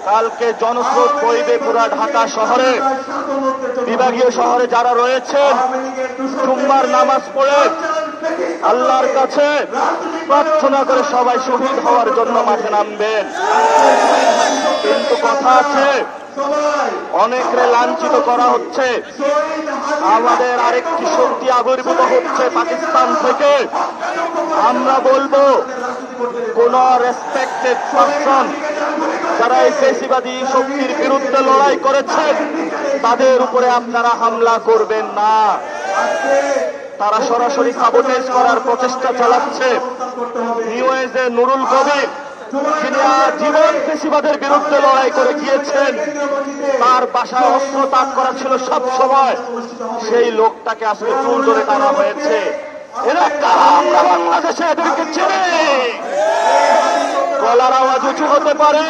কালকে জনস্রোত বইবে পুরা ঢাকা শহরে, বিভাগীয় শহরে যারা রয়েছেন জুম্মার নামাজ পড়ে আল্লাহর কাছে প্রার্থনা করে সবাই শহীদ হওয়ার জন্য মাঠে নামবেন। কিন্তু কথা আছে, অনেকরে লাঞ্ছিত করা হচ্ছে। আমাদের আরেকটি শক্তি আবির্ভূত হচ্ছে পাকিস্তান থেকে। আমরা বলবো, কোন রেসপেক্টেড পারসন যারা এই ফ্যাসিবাদী শক্তির বিরুদ্ধে লড়াই করেছেন তাদের উপরে আপনারা হামলা করবেন না। তারা সরাসরি সাবোটেজ করার প্রচেষ্টা চালাচ্ছে। নিউজে নুরুল কবির, যিনি জীবন ফ্যাসিবাদের বিরুদ্ধে লড়াই করে গিয়েছেন, তার বাসায় অস্ত্র তাক করা ছিল সব সময়, সেই লোকটাকে আসলে চুল ধরে টানা হয়েছে। এরা কারা? আমরা বাংলাদেশে এদেরকে চিনি। গলার আওয়াজ উঁচু হতে পারে,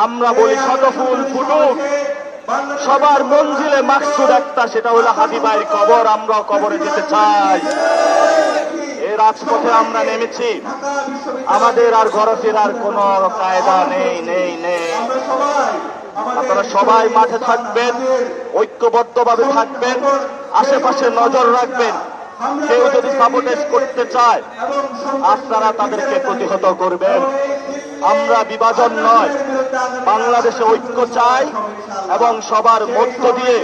আমরা বলি শত ফুল ফুটুক, সবার মঞ্জিলে মাকসুদ একটা, সেটা হলো হাদি ভাইয়ের কবর। আমরাও কবরে যেতে চাই। এই রাজপথে আমরা নেমেছি, আমাদের আর ঘরে ফেরার কোন কায়দা নেই নেই নেই। আপনারা সবাই মাঠে থাকবেন, ঐক্যবদ্ধভাবে থাকবেন, আশেপাশে নজর রাখবেন। কেউ যদি সাবোটেজ করতে চায় আপনারা তাদেরকে প্রতিহত করবেন। আমরা বিভাজন নয়, বাংলাদেশে ঐক্য চাই এবং সবার মধ্য দিয়ে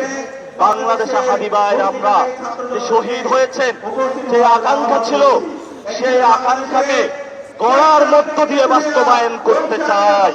বাংলাদেশে হাদি ভাই আমরা যে শহীদ হয়েছেন, যে আকাঙ্ক্ষা ছিল, সেই আকাঙ্ক্ষাকে গড়ার মধ্য দিয়ে বাস্তবায়ন করতে চাই।